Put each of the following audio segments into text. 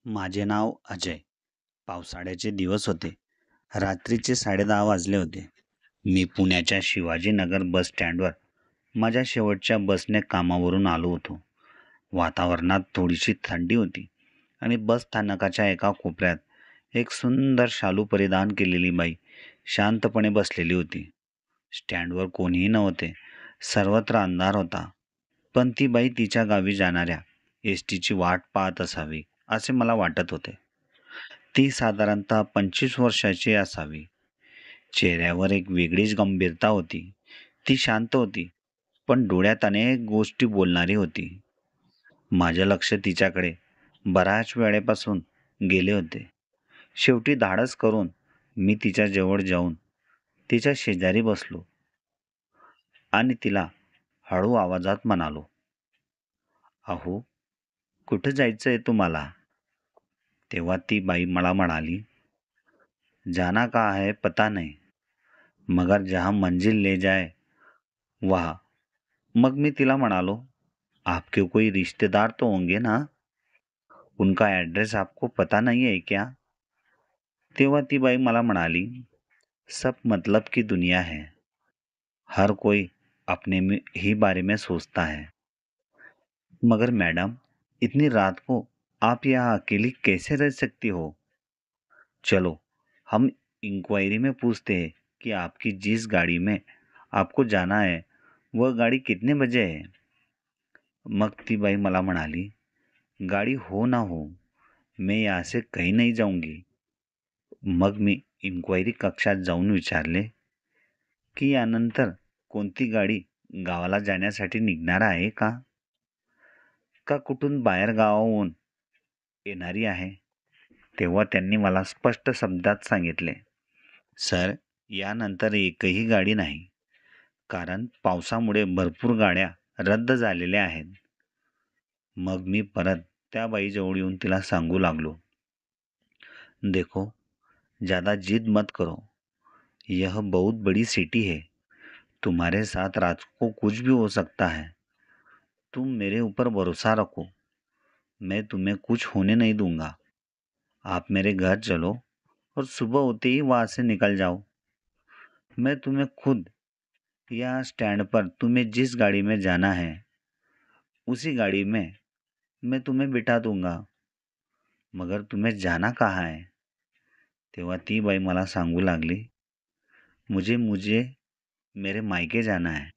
माझे नाव अजय. पावसाळ्याचे दिवस होते. रात्रीचे 10:30 वाजले होते. मी पुण्याच्या शिवाजीनगर बस स्टँडवर माझ्या शेवटच्या बसने कामावरून आलो होतो. वातावरणात थोडीशी थंडी होती आणि बस स्थानकाच्या एका कोपऱ्यात एक सुंदर शालू परिधान केलेली बाई शांतपणे बसलेली होती. स्टँडवर कोणीही नव्हते. सर्वत्र अंधार होता. पण ती बाई तिच्या गावी जाणाऱ्या एस टीची वाट पाहत असावी असे मला वाटत होते. ती साधारणतः 25 वर्षाची असावी. चेहऱ्यावर एक वेगळीच गंभीरता होती. ती शांत होती, पण डोळ्यात अनेक गोष्टी बोलणारी होती. माझे लक्ष तिच्याकडे बऱ्याच वेळेपासून गेले होते. शेवटी धाडस करून मी तिच्या जवळ जाऊन तिच्या शेजारी बसलो आणि तिला हळू आवाजात म्हणालो, "अहो, कुठं जायचंय तुम्हाला?" तेव्हा ती बाई मला म्हणाली, "जाना कहाँ है पता नहीं, मगर जहाँ मंजिल ले जाए वहाँ." मग मी तिला म्हणालो, "आपके कोई रिश्तेदार तो होंगे ना? उनका एड्रेस आपको पता नहीं है क्या?" तेव्हा ती बाई मला म्हणाली, "सब मतलब की दुनिया है. हर कोई अपने में ही बारे में सोचता है. मगर मैडम, इतनी रात को आप यहाँ अकेली कैसे रह सकती हो? चलो, हम इंक्वायरी में पूछते हैं कि आपकी जिस गाड़ी में आपको जाना है वह गाड़ी कितने बजे है." मग ती बाई मला म्हणाली, "गाडी हो ना हो, मैं यहाँ से कहीं नहीं जाऊंगी." मग मी इन्क्वायरी कक्षात जाऊन विचारले की यानंतर कोणती गाडी गावाला जाण्यासाठी निघणार आहे का? का कुठून बाहेर गावाहून येणारी आहे? तेव्हा त्यांनी मला स्पष्ट शब्दात सांगितले, "सर, यानंतर एकही गाडी नाही, कारण पावसामुळे भरपूर गाड्या रद्द झालेल्या आहेत." मग मी परत त्या बाईजवळ येऊन तिला सांगू लागलो, "देखो, ज़्यादा जिद मत करो. यह बहुत बड़ी सिटी है. तुम्हारे साथ रात को कुछ भी हो सकता है. तुम मेरे ऊपर भरोसा रखो. मैं तुम्हें कुछ होने नहीं दूंगा. आप मेरे घर चलो और सुबह होते ही वहाँ से निकल जाओ. मैं तुम्हें खुद यहाँ स्टैंड पर तुम्हें जिस गाड़ी में जाना है उसी गाड़ी में मैं तुम्हें बिठा दूंगा. मगर तुम्हें जाना कहाँ है?" तेव्हा ती बाई मला सांगू लागली, मुझे मुझे मेरे मायके जाना है."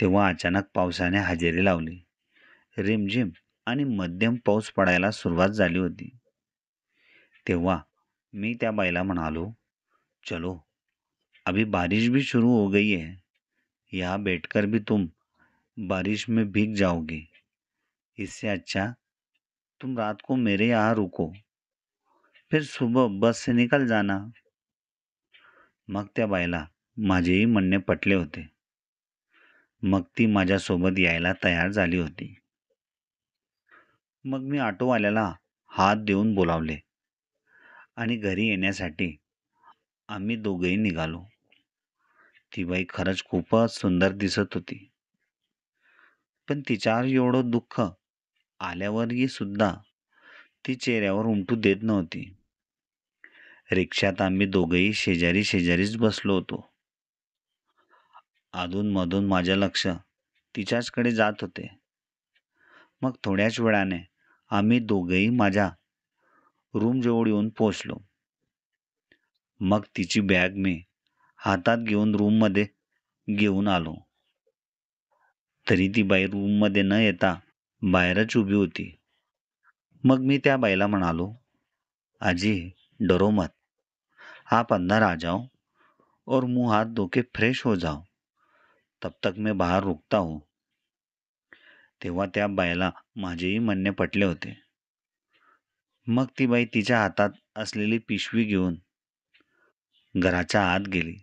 तेव्हा अचानक पावसाने हजेरी लावली. रिमझिम आणि मध्यम पाऊस पडायला सुरुवात झाली होती. तेव्हा मी त्या बाईला म्हणालो, "चलो, अभी बारिश भी शुरू हो गई है. यहाँ बैठकर भी तुम बारिश में भीग जाओगे. इससे अच्छा तुम रात को मेरे यहाँ रुको, फिर सुबह बस से निकल जाना." मग त्या बाईला माझेही म्हणणे पटले होते. मग ती माझ्यासोबत यायला तयार झाली होती. मग मी ऑटोवाल्याला हात देऊन बोलावले आणि घरी येण्यासाठी आम्ही दोघेही निघालो. ती बाई खरंच खूपच सुंदर दिसत होती. पण तिच्यावर एवढं दुःख आल्यावरही सुद्धा ती चेहऱ्यावर उमटू देत नव्हती. रिक्षात आम्ही दोघेही शेजारी शेजारीच बसलो होतो. अधूनमधून माझे लक्ष तिच्याचकडे जात होते. मग थोड्याच वेळाने आम्ही दोघेही माझ्या रूमजवळ येऊन पोहोचलो. मग तिची बॅग मी हातात घेऊन रूममध्ये घेऊन आलो. तरी ती बाई रूममध्ये न येता बाहेरच उभी होती. मग मी त्या बाईला म्हणालो, "आजी, डरो मत. आप अंदर आ जाओ और मुंह हाथ धो के फ्रेश हो जाओ. तब तक मैं बाहर रुकता हूँ." तेव्हा त्या बाईला माझेही म्हणणे पटले होते. मग ती बाई तिच्या हातात असलेली पिशवी घेऊन घराच्या आत गेली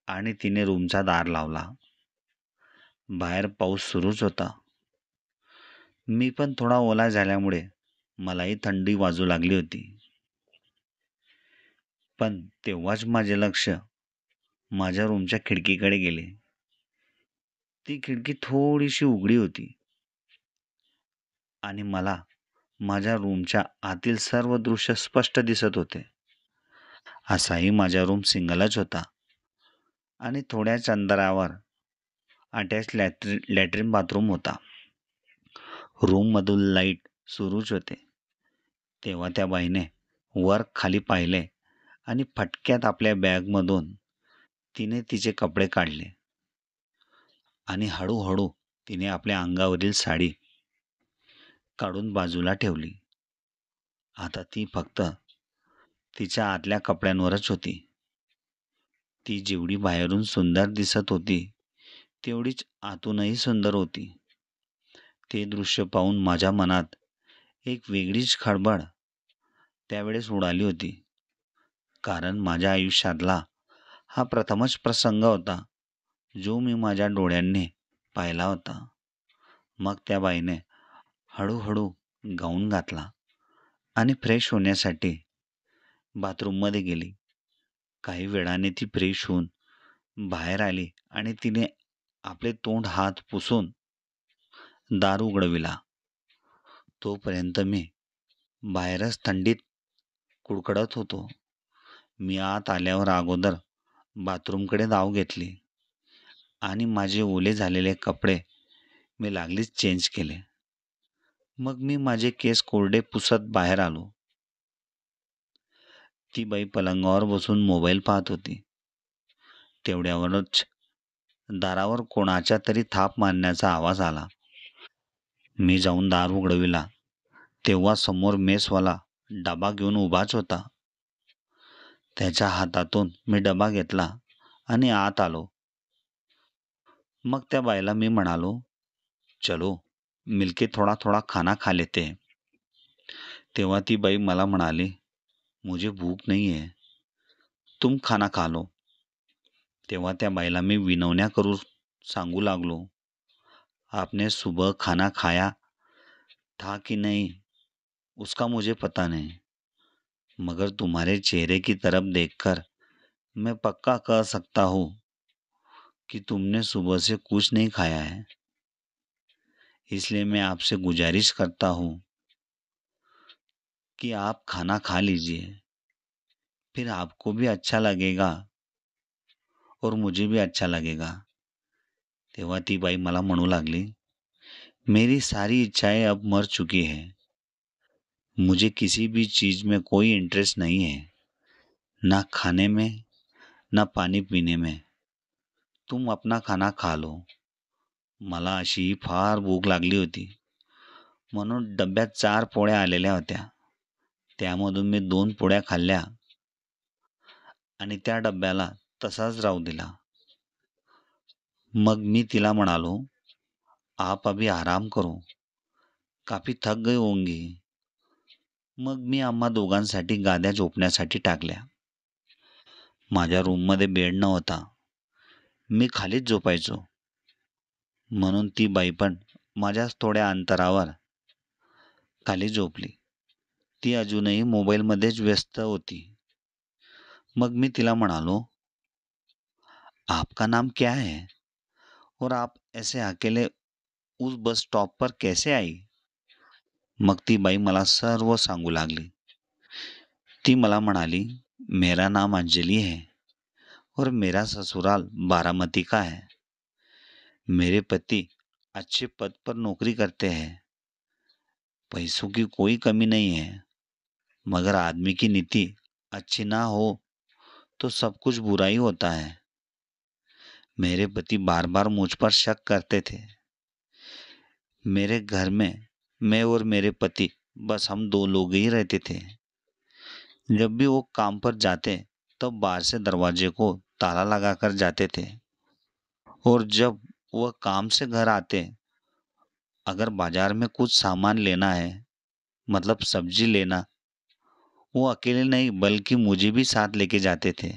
आणि तिने रूमचा दार लावला. बाहेर पाऊस सुरूच होता. मी पण थोडा ओला झाल्यामुळे मलाही थंडी वाजू लागली होती. पण तेव्हाच माझे लक्ष माझ्या रूमच्या खिडकीकडे गेले. ती खिडकी थोडीशी उघडी होती आणि मला माझ्या रूमच्या आतील सर्व दृश्य स्पष्ट दिसत होते. असाही माझा रूम सिंगलच होता आणि थोड्याच अंतरावर अटॅच लॅट्रिन बाथरूम होता. रूममधून लाईट सुरूच होते. तेव्हा त्या बाईने वर खाली पाहिले आणि फटक्यात आपल्या बॅगमधून तिने तिचे कपडे काढले आणि हळूहळू तिने आपल्या अंगावरील साडी काढून बाजूला ठेवली. आता ती फक्त तिच्या आतल्या कपड्यांवरच होती. ती जेवढी बाहेरून सुंदर दिसत होती तेवढीच आतूनही सुंदर होती. ते दृश्य पाहून माझ्या मनात एक वेगळीच खळबळ त्यावेळेस उडाली होती. कारण माझ्या आयुष्यातला हा प्रथमच प्रसंग होता जो मी माझ्या डोळ्यांनी पाहिला होता. मग त्या बाईने हळूहळू गाऊन घातला आणि फ्रेश होण्यासाठी बाथरूममध्ये गेली. काही वेळाने ती फ्रेश होऊन बाहेर आली आणि तिने आपले तोंड हात पुसून दार उघडविला. तोपर्यंत मी बाहेरच थंडीत कुडकुडत होतो. मी आत आल्यावर अगोदर बाथरूमकडे धाव घेतली आणि माझे ओले झालेले कपडे मी लागलीच चेंज केले. मग मी माझे केस कोरडे पुसत बाहेर आलो. ती बाई पलंगावर बसून मोबाईल पाहत होती. तेवढ्यावरच दारावर कोणाच्या तरी थाप मारण्याचा आवाज आला. मी जाऊन दार उघडविला तेव्हा समोर मेसवाला डबा घेऊन उभाच होता. त्याच्या हातातून मी डबा घेतला आणि आत आलो. मग त्या बाईला मी म्हणालो, चलो मिलके थोडा थोडा खाना खा लेते हैं. तेव्हा ती बाई मला म्हणाली, मुझे भूक नहीं है, तुम खाना खा लो. तेव्हा त्या बाईला मी विनवण्या करू सांगू लागलो, आपने सुबह खाना खाया था कि नहीं उसका मुझे पता नहीं, मगर तुम्हारे चेहरे की तरफ देखकर मैं पक्का कह सकता हूँ कि तुमने सुबह से कुछ नहीं खाया है. इसलिए मैं आपसे गुजारिश करता हूँ कि आप खाना खा लीजिए. फिर आपको भी अच्छा लगेगा और मुझे भी अच्छा लगेगा. तेव्हा ती बाई मला म्हणू लागली, मेरी सारी इच्छाएं अब मर चुकी हैं. मुझे किसी भी चीज़ में कोई इंटरेस्ट नहीं है, ना खाने में ना पाणी पिणे में. तुम अपना खाना खा लो. मला अशी फार भूक लागली होती म्हणून डब्यात 4 पोळ्या आलेल्या होत्या. त्यामधून मी 2 पोळ्या खाल्ल्या आणि त्या डब्याला तसाच राहू दिला. मग मी तिला म्हणालो, आप अभी आराम करो, काफी थक गई होंगी. मग मी आम्हा दोघांसाठी गाद्या झोपण्यासाठी टाकल्या. माझ्या रूममध्ये बेड नव्हता. मी खालीच झोपायचो. म्हणून ती बाई पण माझ्याच थोड्या अंतरावर खाली झोपली. ती अजूनही मोबाईलमध्येच व्यस्त होती. मग मी तिला म्हणालो, आपका नाम क्या है और आप ऐसे अकेले उस बस स्टॉप पर कैसे आई. मग ती बाई मला सर्व सांगू लागली. ती मला म्हणाली, मेरा नाम अंजलि है और मेरा ससुराल बारामती का है. मेरे पति अच्छे पद पर नौकरी करते हैं. पैसों की कोई कमी नहीं है, मगर आदमी की नीति अच्छी ना हो तो सब कुछ बुरा ही होता है. मेरे पति बार बार मुझ पर शक करते थे. मेरे घर में मैं और मेरे पति बस हम 2 लोग ही रहते थे. जब भी वो काम पर जाते तब बाहर से दरवाजे को ताला लगाकर जाते थे और जब वह काम से घर आते, अगर बाजार में कुछ सामान लेना है, मतलब सब्जी लेना, वो अकेले नहीं बल्कि मुझे भी साथ लेके जाते थे.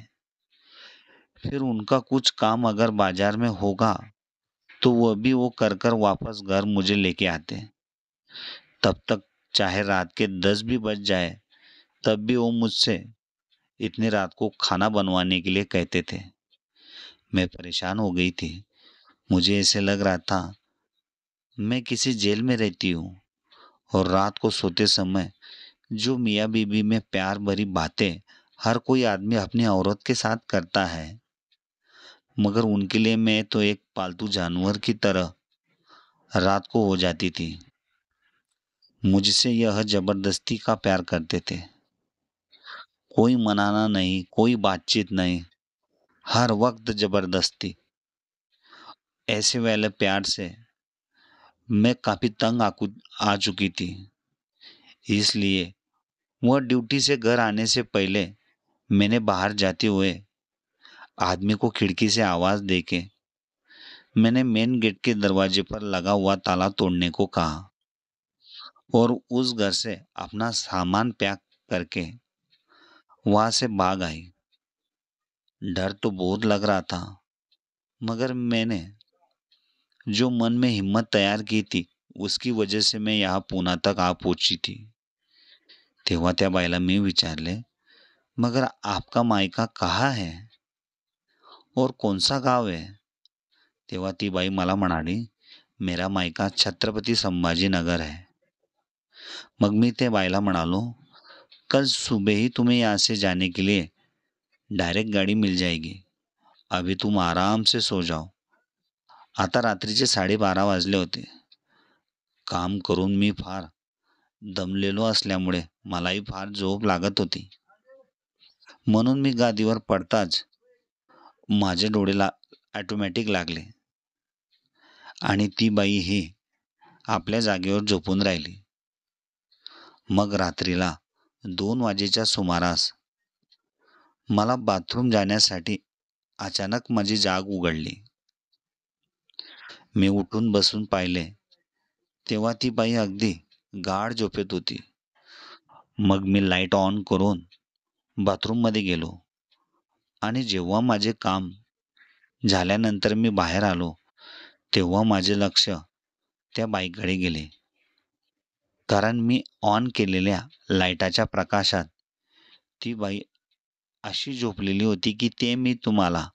फिर उनका कुछ काम अगर बाजार में होगा तो वह भी वो कर कर वापस घर मुझे लेके आते. तब तक चाहे रात के 10 भी बज जाए तब भी वो मुझसे इतनी रात को खाना बनवाने के लिए कहते थे. मैं परेशान हो गई थी. मुझे ऐसे लग रहा था मैं किसी जेल में रहती हूँ और रात को सोते समय जो मियाँ बीबी में प्यार भरी बातें हर कोई आदमी अपनी औरत के साथ करता है, मगर उनके लिए मैं तो एक पालतू जानवर की तरह रात को हो जाती थी। मुझसे यह जबरदस्ती का प्यार करते थे। कोई मनाना नहीं, कोई बातचीत नहीं, हर वक्त जबरदस्ती। ऐसे वाले प्यार से मैं काफी तंग आ चुकी थी। इसलिए वह ड्यूटी से घर आने से पहले मैंने बाहर जाते हुए आदमी को खिड़की से आवाज देके मैंने मेन गेट के दरवाजे पर लगा हुआ ताला तोड़ने को कहा और उस घर से अपना सामान पैक करके वहां से भाग आई। डर तो बहुत लग रहा था, मगर मैंने जो मन में हिम्मत तैयार की थी उसकी वजह से मैं यहाँ पुणे तक आ पहुंची थी। तेव्हा त्या बाईला मी विचारले, मगर आपका मायका कहाँ है और कौन सा गाव है? तेव्हा ती बाई मला म्हणाली, मेरा मायका छत्रपती संभाजीनगर है। मग मी त्या बाईला म्हणालो, कल सुबह ही तुम्हें यहाँ से जाने के लिए डायरेक्ट गाड़ी मिल जाएगी। अभी तुम आराम से सो जाओ। आता रात्रीचे 12:30 वाजले होते. काम करून मी फार दमलेलो असल्यामुळे मलाही फार झोप लागत होती. म्हणून मी गादीवर पडताच माझे डोळे ऑटोमॅटिक लागले आणि ती बाई ही आपल्या जागेवर झोपून राहिली. मग रात्रीला 2 वाजेच्या सुमारास मला बाथरूम जाण्यासाठी अचानक माझी जाग उघडली. मी उठून बसून पाहिले तेव्हा ती बाई अगदी गाढ झोपेत होती. मग मी लाईट ऑन करून बाथरूममध्ये गेलो आणि जेव्हा माझे काम झाल्यानंतर मी बाहेर आलो तेव्हा माझे लक्ष त्या बाईकडे गेले. कारण मी ऑन केलेल्या लाईटाच्या प्रकाशात ती बाई अशी झोपलेली होती की ते मी तुम्हाला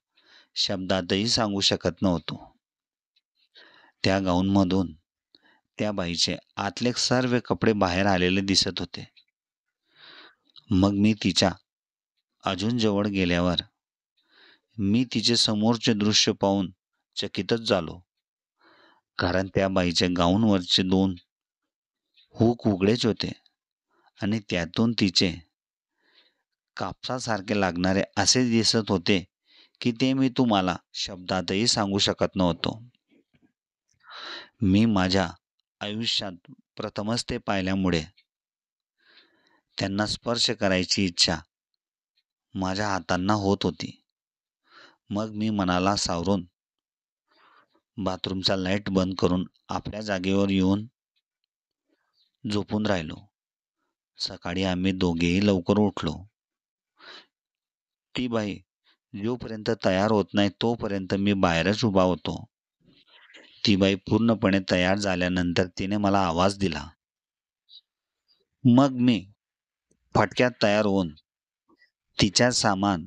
शब्दातही सांगू शकत नव्हतो. त्या गाऊनमधून त्या बाईचे आतले सर्व कपडे बाहेर आलेले दिसत होते. मग मी तिच्या अजून जवळ गेल्यावर मी तिचे समोरचे दृश्य पाहून चकितच झालो. कारण त्या बाईच्या गाऊनवरचे 2 हुक उघडेच होते आणि त्यातून तिचे कापसासारखे लागणारे असे दिसत होते की ते मी तुम्हाला शब्दातही सांगू शकत नव्हतो. मी माझ्या आयुष्यात प्रथमच ते पाहिल्यामुळे त्यांना स्पर्श करायची इच्छा माझ्या हातांना होत होती. मग मी मनाला सावरून बाथरूमचा लाईट बंद करून आपल्या जागेवर येऊन झोपून राहिलो. सकाळी आम्ही दोघेही लवकर उठलो. ती बाई जोपर्यंत तयार होत नाही तोपर्यंत मी बाहेरच उभा होतो. ती बाई पूर्णपणे तयार झाल्यानंतर तिने मला आवाज दिला. मग मी फटक्यात तयार होऊन तिच्या सामान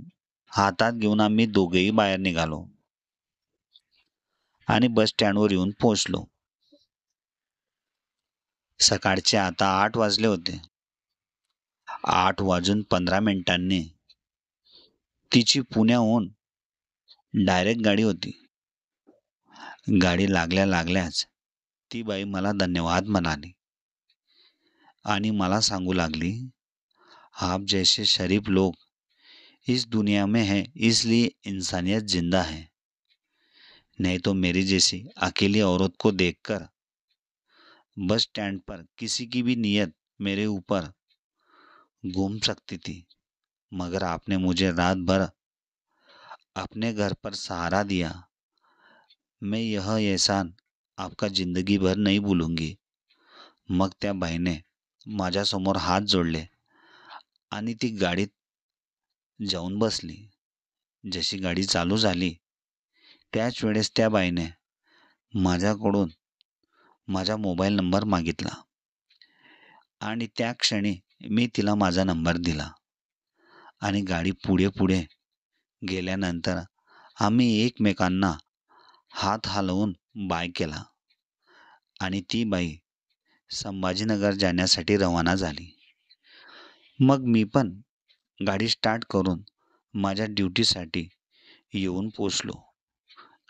हातात घेऊन आम्ही दोघेही बाहेर निघालो आणि बस स्टँडवर येऊन पोहोचलो. सकाळचे आता 8 वाजले होते. 8:15 तिची पुण्याहून डायरेक्ट गाडी होती. गाडी लागल्या लागल्याच ती बाई मला धन्यवाद म्हणाली आणि मला सांगू लागली, आप जैसे शरीफ लोग इस दुनिया में हैं इसलिए इंसानियत जिंदा है, नहीं तो मेरी जैसी अकेली औरत को देखकर बस स्टैंड पर किसी की भी नीयत मेरे ऊपर घूम सकती थी, मगर आपने मुझे रात भर अपने घर पर सहारा दिया. मैं यह एहसान आपका जिंदगी भर नहीं भूलूंगी. मग त्या बाईने माझ्यासमोर हात जोडले आणि ती गाडीत जाऊन बसली. जशी गाडी चालू झाली त्याच वेळेस त्या बाईने माझ्याकडून माझा मोबाईल नंबर मागितला आणि त्या क्षणी मी तिला माझा नंबर दिला आणि गाडी पुढे पुढे गेल्यानंतर आम्ही एकमेकांना हात हलवून बाय केला आणि ती बाई संभाजीनगर जाण्यासाठी रवाना झाली. मग मी पण गाडी स्टार्ट करून माझ्या ड्युटीसाठी येऊन पोचलो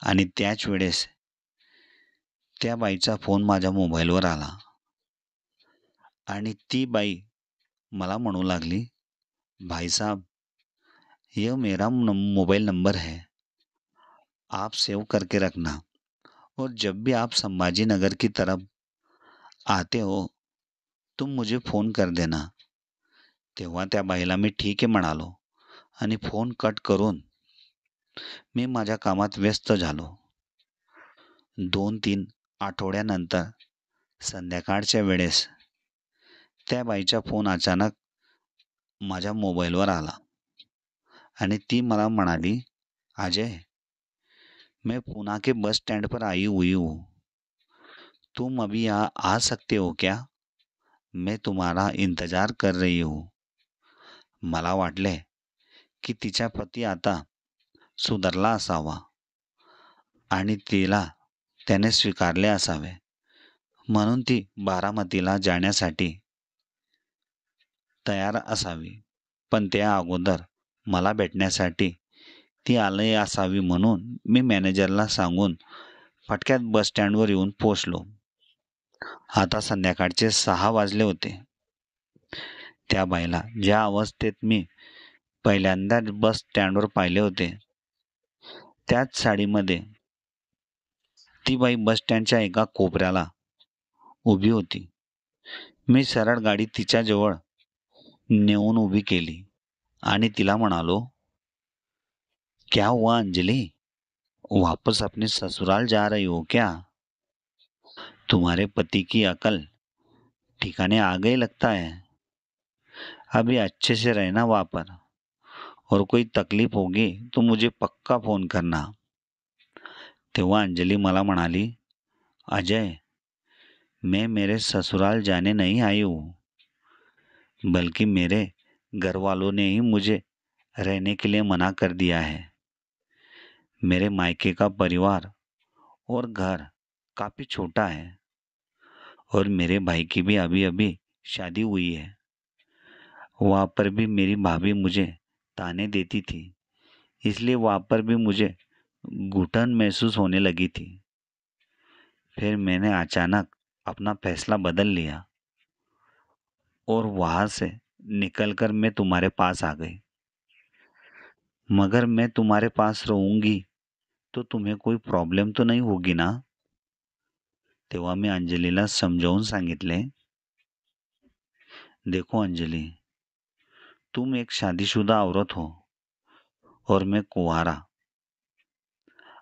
आणि त्याच वेळेस त्या बाईचा फोन माझ्या मोबाईलवर आला आणि ती बाई मला म्हणू लागली, भाई साहब, ये मेरा मोबाइल नंबर है, आप सेव करके रखना और जब भी आप संभाजी नगर की तरफ आते हो तुम मुझे फोन कर देना. तेव्हा त्या बाईला मी ठीक आहे म्हणालो आणि फोन कट करून मी माझ्या कामात व्यस्त झालो. 2-3 आठवड्यानंतर संध्याकाळच्या वेळेस त्या बाईचा फोन अचानक माझ्या मोबाईलवर आला आणि ती मला म्हणाली, अजय, मैं पूना के बस स्टैंड पर आई हुई हूँ, तुम अभी यहाँ आ सकते हो क्या? मैं तुम्हारा इंतजार कर रही हूँ. मला वाटले की तिचा पती आता सुधारला असावा आणि तिला त्याने स्वीकारले असावे, म्हणून ती बारामतीला जाण्यासाठी तयार असावी. पण त्या अगोदर मला भेटण्यासाठी ती आली असावी म्हणून मी मॅनेजरला सांगून फटक्यात बस स्टँडवर येऊन पोचलो. आता संध्याकाळचे 6 वाजले होते. त्या बाईला ज्या अवस्थेत मी पहिल्यांदा बस स्टँडवर पाहिले होते त्याच साडीमध्ये ती बाई बस स्टँडच्या एका कोपऱ्याला उभी होती. मी सरळ गाडी तिच्याजवळ नेऊन उभी केली आणि तिला म्हणालो, क्या हुआ अंजलि, वापस अपने ससुराल जा रही हो क्या? तुम्हारे पति की अकल ठिकाने आ गई लगता है. अभी अच्छे से रहना वहाँ पर, और कोई तकलीफ होगी तो मुझे पक्का फोन करना. तेव्हा अंजली मला म्हणाली, अजय, मैं मेरे ससुराल जाने नहीं आई हूँ, बल्कि मेरे घर वालों ने ही मुझे रहने के लिए मना कर दिया है. मेरे मायके का परिवार और घर काफ़ी छोटा है और मेरे भाई की भी अभी अभी शादी हुई है. वहाँ पर भी मेरी भाभी मुझे ताने देती थी, इसलिए वहाँ पर भी मुझे घुटन महसूस होने लगी थी. फिर मैंने अचानक अपना फैसला बदल लिया और वहाँ से निकलकर मैं तुम्हारे पास आ गई. मगर मैं तुम्हारे पास रहूँगी तो तुम्हें कोई प्रॉब्लेम तो नहीं होगी ना? तेव्हा मी अंजलीला समजावून सांगितले, देखो अंजलि, तुम एक शादीशुदा औरत हो और मैं कुंवारा.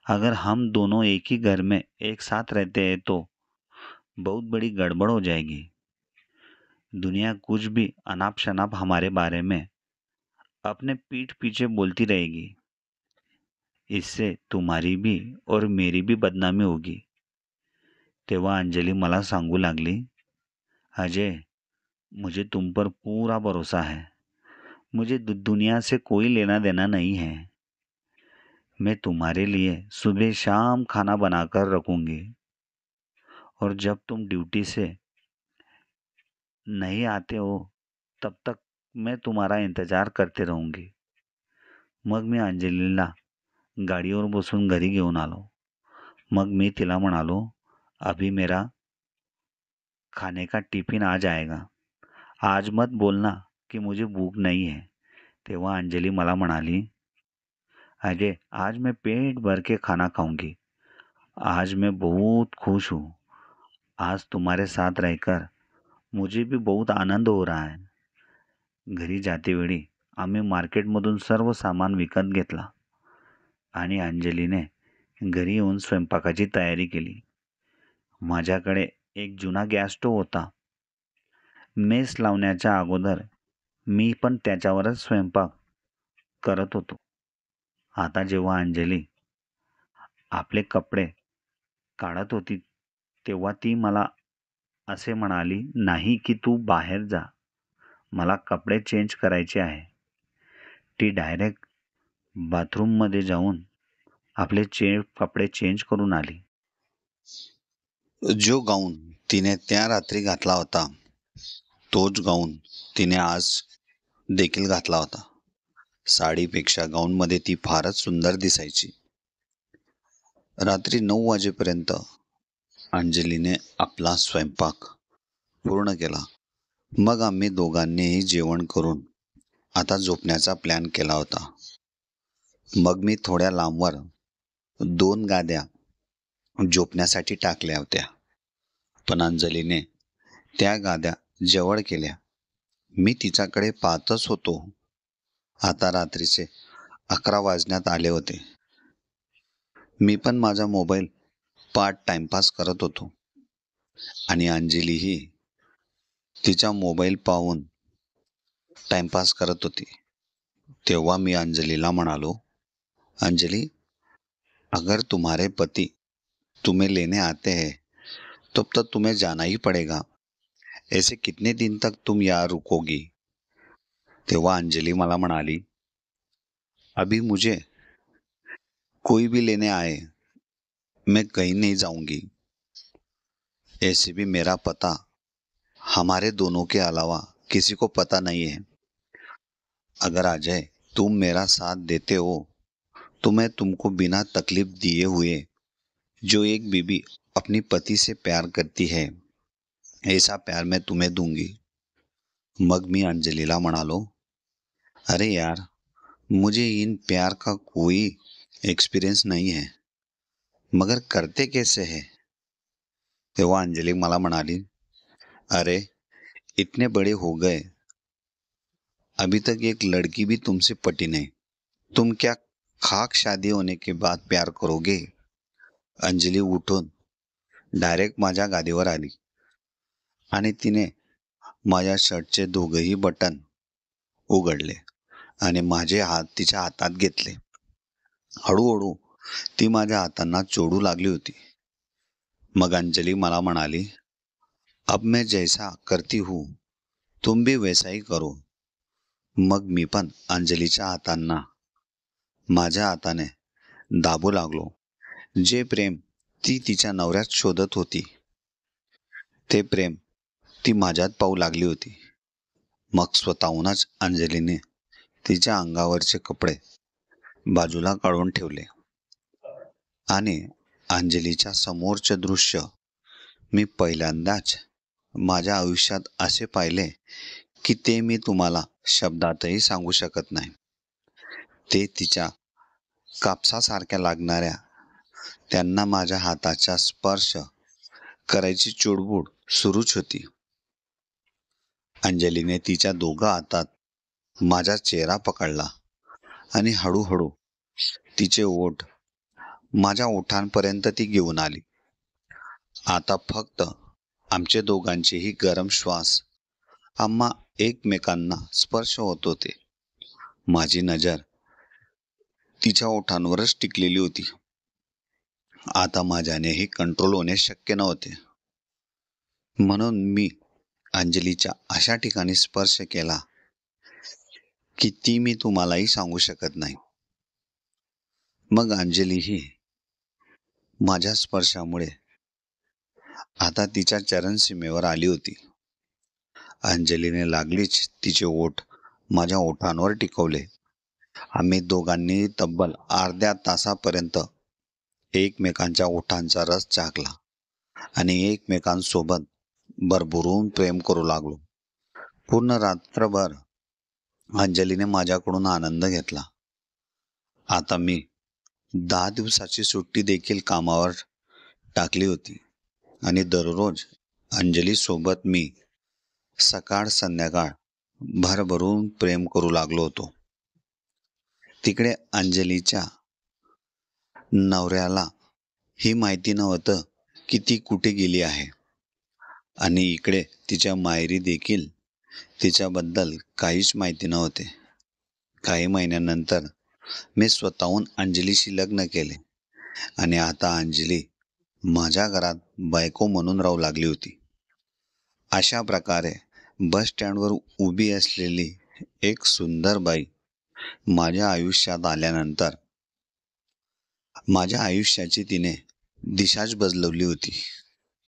अगर हम दोनों एक ही घर में एक साथ रहते हैं तो बहुत बड़ी गड़बड़ हो जाएगी. दुनिया कुछ भी अनाप शनाप हमारे बारे में अपने पीठ पीछे बोलती रहेगी. इससे तुम्हारी भी और मेरी भी बदनामी होगी. तेव्हा अंजली मला सांगू लागली, अजय, मुझे तुम पर पूरा भरोसा है. मुझे दुनिया से कोई लेना देना नहीं है. मैं तुम्हारे लिए सुबह शाम खाना बनाकर रखूंगी और जब तुम ड्यूटी से नहीं आते हो तब तक मैं तुम्हारा इंतजार करते रहूंगी. मग मी अंजलीला गाडीवर बसून घरी घेऊन आलो. मग मी तिला म्हणालो, अभी मेरा खाने का टिफिन आ जाएगा, आज मत बोलना कि मुझे भूख नहीं है. तेव्हा अंजली मला म्हणाली, अजय, आज मैं पेट भर के खाना खाऊंगी. आज मैं बहुत खुश हूँ. आज तुम्हारे साथ रहकर मुझे भी बहुत आनंद हो रहा है. घरी जातेवेळी आम्ही मार्केटमधून सर्व सामान विकत घेतला आणि अंजलीने घरी येऊन स्वयंपाकाची तयारी केली. माझ्याकडे एक जुना गॅस स्टोव्ह होता. मेस लावण्याच्या अगोदर मी पण त्याच्यावरच स्वयंपाक करत होतो. आता जेव्हा अंजली आपले कपडे काढत होती तेव्हा ती मला असे म्हणाली, नाही की तू बाहेर जा, मला कपडे चेंज करायचे आहे. ती डायरेक्ट बाथरूममध्ये जाऊन आपले कपडे चेंज करून आली. जो गाऊन तिने त्या रात्री घातला होता तोच गाऊन तिने आज देखील घातला होता. साडीपेक्षा गाऊनमध्ये ती फारच सुंदर दिसायची. रात्री 9 वाजेपर्यंत अंजलीने आपला स्वयंपाक पूर्ण केला. मग आम्ही दोघांनीही जेवण करून आता झोपण्याचा प्लॅन केला होता. मग मी थोड्या लांबवर 2 गाद्या झोपण्यासाठी टाकल्या होत्या, पण अंजलीने त्या गाद्या जवळ केल्या. मी तिच्याकडे पाहतच होतो. आता रात्रीचे 11 वाजण्यात आले होते. मी पण माझा मोबाईल पाहत टाइमपास करत होतो आणि अंजलीही तिचा मोबाईल पाहून टाइमपास करत होती. तेव्हा मी अंजलीला म्हणालो, अंजली, अगर तुम्हारे पति तुम्हें लेने आते हैं तब तक तुम्हें जाना ही पड़ेगा. ऐसे कितने दिन तक तुम यहाँ रुकोगी? तेव्हा अंजली मला म्हणाली, अभी मुझे कोई भी लेने आए मैं कहीं नहीं जाऊंगी. ऐसे भी मेरा पता हमारे दोनों के अलावा किसी को पता नहीं है. अगर अजय तुम मेरा साथ देते हो तो मैं तुमको बिना तकलीफ दिए हुए जो एक बीवी अपनी पति से प्यार करती है ऐसा प्यार मैं तुम्हें दूंगी. मग मी अंजलीला म्हणालो, अरे यार, मुझे इन प्यार का कोई एक्सपीरियंस नहीं है, मगर करते कैसे है? तेव्हा अंजली मला म्हणाली, अरे इतने बड़े हो गए, अभी तक एक लड़की भी तुमसे पटी नहीं. तुम क्या खाक शादी होने के बाद प्यार करोगे? अंजली उठून डायरेक्ट माझ्या गादीवर आली आणि तिने माझ्या शर्टचे दोघंही बटन उघडले आणि माझे हात तिच्या हातात घेतले. हळूहळू ती माझ्या हातांना चोडू लागली होती. मग अंजली मला म्हणाली, अब मैं जैसा करती हूँ तुम भी वैसा ही करो. मग मी पण अंजलीच्या हातांना माझ्या हाताने दाबू लागलो. जे प्रेम ती तिच्या नवऱ्यात शोधत होती ते प्रेम ती माझ्यात पाहू लागली होती. मग स्वतःहूनच अंजलीने तिच्या अंगावरचे कपडे बाजूला काढून ठेवले आणि अंजलीच्या समोरचे दृश्य मी पहिल्यांदाच माझ्या आयुष्यात असे पाहिले की ते मी तुम्हाला शब्दातही सांगू शकत नाही. ते तिच्या कापसासारख्या लागणाऱ्या त्यांना माझ्या हाताचा स्पर्श करायची चुडबुड सुरूच होती. अंजलीने तिच्या दोघं हातात माझा चेहरा पकडला आणि हळूहळू तिचे ओठ माझ्या ओठांपर्यंत ती घेऊन आली. आता फक्त आमचे दोघांचेही गरम श्वास आम्हा एकमेकांना स्पर्श होत होते. माझी नजर तिच्या ओठांवरच टिकलेली होती. आता माझ्यानेही कंट्रोल होणे शक्य नव्हते, म्हणून मी अंजलीच्या अशा ठिकाणी स्पर्श केला की ती मी तुम्हालाही सांगू शकत नाही. मग अंजलीही माझ्या स्पर्शामुळे आता तिच्या चरणसीमेवर आली होती. अंजलीने लागलीच तिचे ओठ माझ्या ओठांवर टिकवले. आम्ही दोघांनी तब्बल अर्ध्या तासापर्यंत एकमेकांच्या ओठांचा रस चाखला आणि एकमेकांसोबत भरभरून प्रेम करू लागलो. पूर्ण रात्रभर अंजलीने माझ्याकडून आनंद घेतला. आता मी 10 दिवसाची सुट्टी देखील कामावर टाकली होती आणि दररोज अंजलीसोबत मी सकाळ संध्याकाळ भरभरून प्रेम करू लागलो होतो. तिकडे अंजलीच्या नवऱ्याला ही माहिती नव्हतं की ती कुठे गेली आहे आणि इकडे तिच्या मायरी देखील तिच्याबद्दल काहीच माहिती नव्हते. काही महिन्यानंतर मी स्वतःहून अंजलीशी लग्न केले आणि आता अंजली माझ्या घरात बायको म्हणून राहू लागली होती. अशा प्रकारे बस स्टँडवर उभी असलेली एक सुंदर बाई माझ्या आयुष्यात आल्यानंतर माझ्या आयुष्याची तिने दिशाच बदलवली होती.